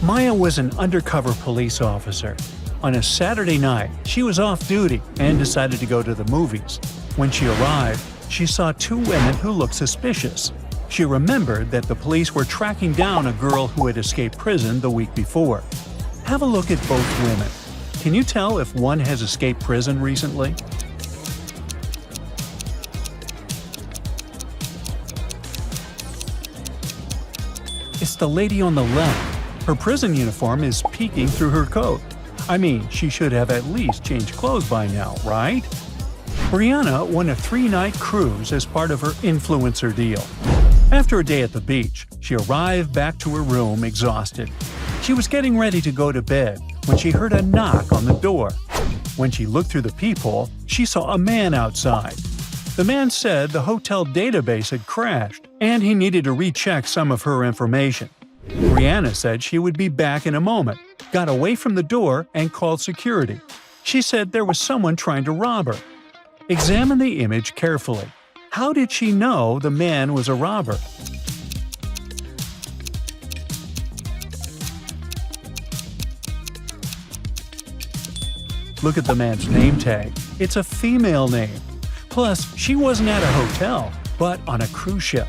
Maya was an undercover police officer. On a Saturday night, she was off duty and decided to go to the movies. When she arrived, she saw two women who looked suspicious. She remembered that the police were tracking down a girl who had escaped prison the week before. Have a look at both women. Can you tell if one has escaped prison recently? It's the lady on the left. Her prison uniform is peeking through her coat. I mean, she should have at least changed clothes by now, right? Brianna won a 3-night cruise as part of her influencer deal. After a day at the beach, she arrived back to her room exhausted. She was getting ready to go to bed when she heard a knock on the door. When she looked through the peephole, she saw a man outside. The man said the hotel database had crashed and he needed to recheck some of her information. Brianna said she would be back in a moment, got away from the door and called security. She said there was someone trying to rob her. Examine the image carefully. How did she know the man was a robber? Look at the man's name tag. It's a female name. Plus, she wasn't at a hotel, but on a cruise ship.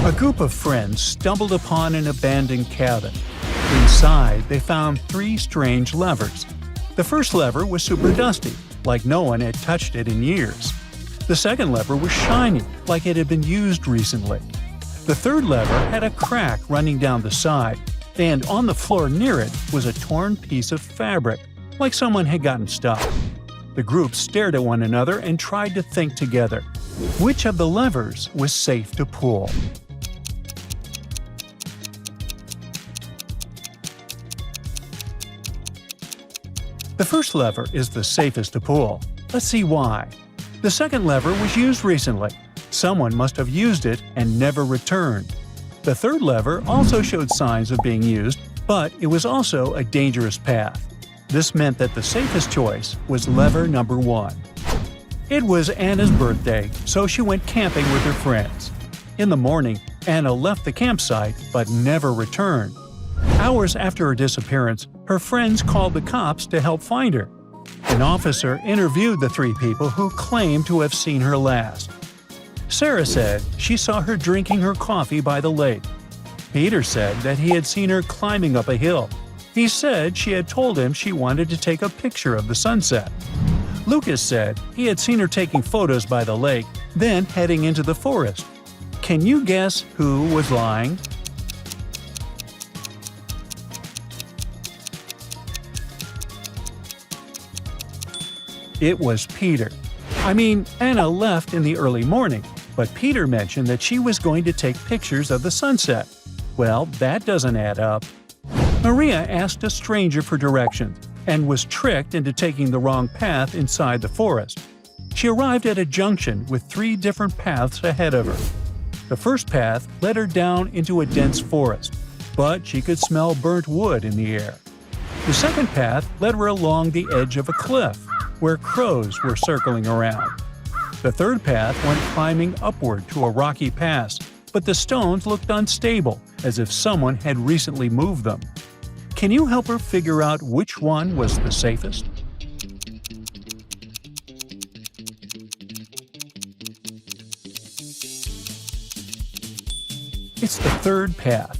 A group of friends stumbled upon an abandoned cabin. Inside, they found 3 strange levers. The first lever was super dusty, like no one had touched it in years. The second lever was shiny, like it had been used recently. The third lever had a crack running down the side, and on the floor near it was a torn piece of fabric, like someone had gotten stuck. The group stared at one another and tried to think together. Which of the levers was safe to pull? The first lever is the safest to pull. Let's see why. The second lever was used recently. Someone must have used it and never returned. The third lever also showed signs of being used, but it was also a dangerous path. This meant that the safest choice was lever number 1. It was Anna's birthday, so she went camping with her friends. In the morning, Anna left the campsite but never returned. Hours after her disappearance, her friends called the cops to help find her. An officer interviewed the 3 people who claimed to have seen her last. Sarah said she saw her drinking her coffee by the lake. Peter said that he had seen her climbing up a hill. He said she had told him she wanted to take a picture of the sunset. Lucas said he had seen her taking photos by the lake, then heading into the forest. Can you guess who was lying? It was Peter. I mean, Anna left in the early morning, but Peter mentioned that she was going to take pictures of the sunset. Well, that doesn't add up. Maria asked a stranger for directions and was tricked into taking the wrong path inside the forest. She arrived at a junction with 3 different paths ahead of her. The first path led her down into a dense forest, but she could smell burnt wood in the air. The second path led her along the edge of a cliff, where crows were circling around. The third path went climbing upward to a rocky pass, but the stones looked unstable, as if someone had recently moved them. Can you help her figure out which one was the safest? It's the third path.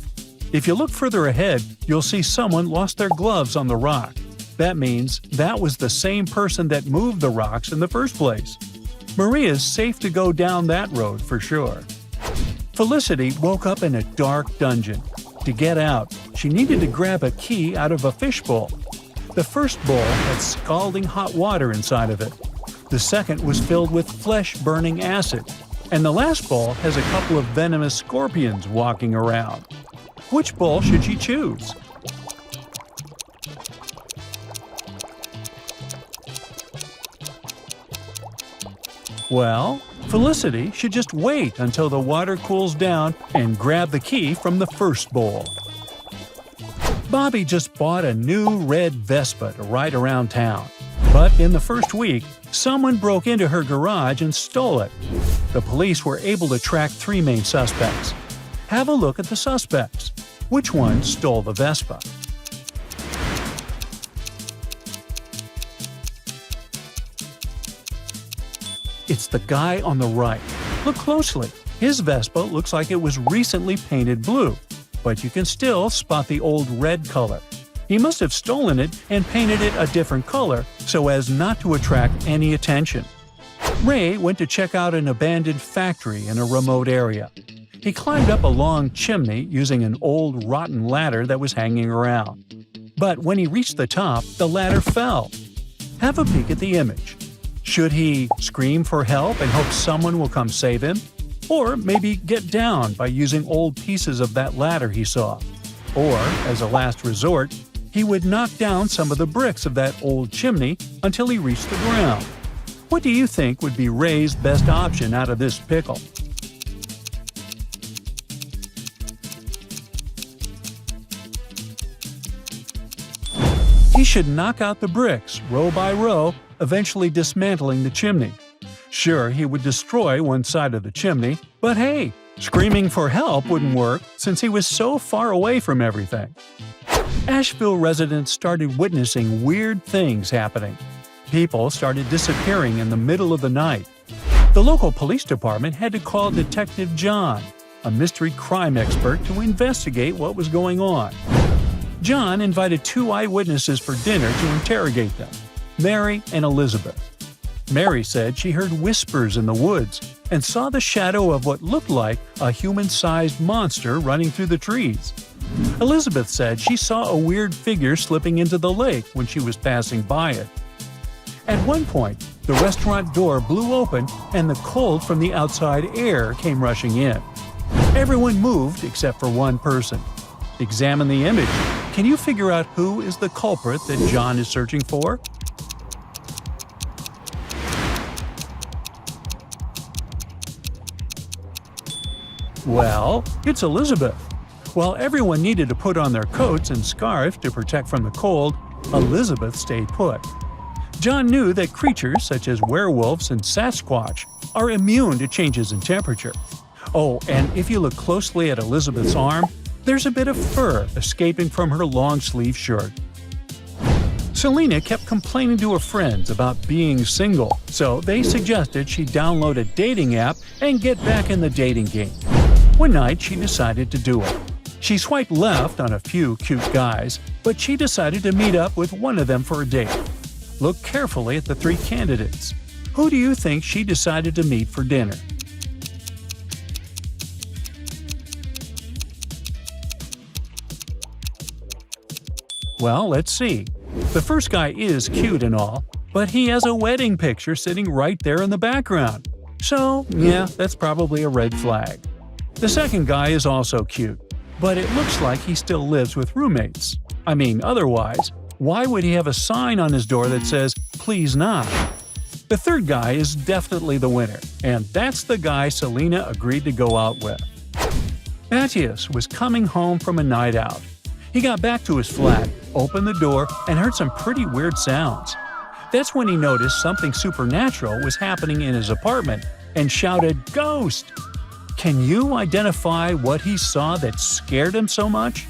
If you look further ahead, you'll see someone lost their gloves on the rock. That means that was the same person that moved the rocks in the first place. Maria's safe to go down that road for sure. Felicity woke up in a dark dungeon. To get out, she needed to grab a key out of a fishbowl. The first bowl had scalding hot water inside of it. The second was filled with flesh-burning acid. And the last bowl has a couple of venomous scorpions walking around. Which bowl should she choose? Well, Felicity should just wait until the water cools down and grab the key from the first bowl. Bobby just bought a new red Vespa to ride around town. But in the first week, someone broke into her garage and stole it. The police were able to track 3 main suspects. Have a look at the suspects. Which one stole the Vespa? It's the guy on the right. Look closely. His Vespa looks like it was recently painted blue, but you can still spot the old red color. He must have stolen it and painted it a different color so as not to attract any attention. Ray went to check out an abandoned factory in a remote area. He climbed up a long chimney using an old rotten ladder that was hanging around. But when he reached the top, the ladder fell. Have a peek at the image. Should he scream for help and hope someone will come save him? Or maybe get down by using old pieces of that ladder he saw? Or, as a last resort, he would knock down some of the bricks of that old chimney until he reached the ground. What do you think would be Ray's best option out of this pickle? He should knock out the bricks, row by row, eventually dismantling the chimney. Sure, he would destroy one side of the chimney, but hey, screaming for help wouldn't work since he was so far away from everything. Asheville residents started witnessing weird things happening. People started disappearing in the middle of the night. The local police department had to call Detective John, a mystery crime expert, to investigate what was going on. John invited 2 eyewitnesses for dinner to interrogate them, Mary and Elizabeth. Mary said she heard whispers in the woods and saw the shadow of what looked like a human-sized monster running through the trees. Elizabeth said she saw a weird figure slipping into the lake when she was passing by it. At one point, the restaurant door blew open and the cold from the outside air came rushing in. Everyone moved except for one person. Examine the image. Can you figure out who is the culprit that John is searching for? Well, it's Elizabeth. While everyone needed to put on their coats and scarves to protect from the cold, Elizabeth stayed put. John knew that creatures such as werewolves and Sasquatch are immune to changes in temperature. Oh, and if you look closely at Elizabeth's arm, there's a bit of fur escaping from her long-sleeve shirt. Selena kept complaining to her friends about being single, so they suggested she download a dating app and get back in the dating game. One night, she decided to do it. She swiped left on a few cute guys, but she decided to meet up with one of them for a date. Look carefully at the 3 candidates. Who do you think she decided to meet for dinner? Well, let's see. The first guy is cute and all, but he has a wedding picture sitting right there in the background. So, yeah, that's probably a red flag. The second guy is also cute, but it looks like he still lives with roommates. I mean, otherwise, why would he have a sign on his door that says, "Please not"? The third guy is definitely the winner, and that's the guy Selena agreed to go out with. Matthias was coming home from a night out. He got back to his flat, opened the door, and heard some pretty weird sounds. That's when he noticed something supernatural was happening in his apartment and shouted, "Ghost!" Can you identify what he saw that scared him so much?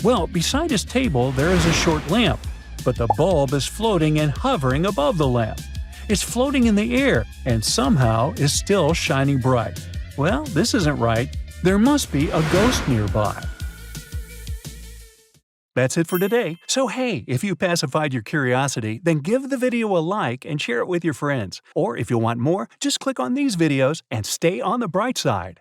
Well, beside his table there is a short lamp, but the bulb is floating and hovering above the lamp. It's floating in the air and somehow is still shining bright. Well, this isn't right. There must be a ghost nearby. That's it for today. So hey, if you pacified your curiosity, then give the video a like and share it with your friends. Or if you want more, just click on these videos and stay on the bright side.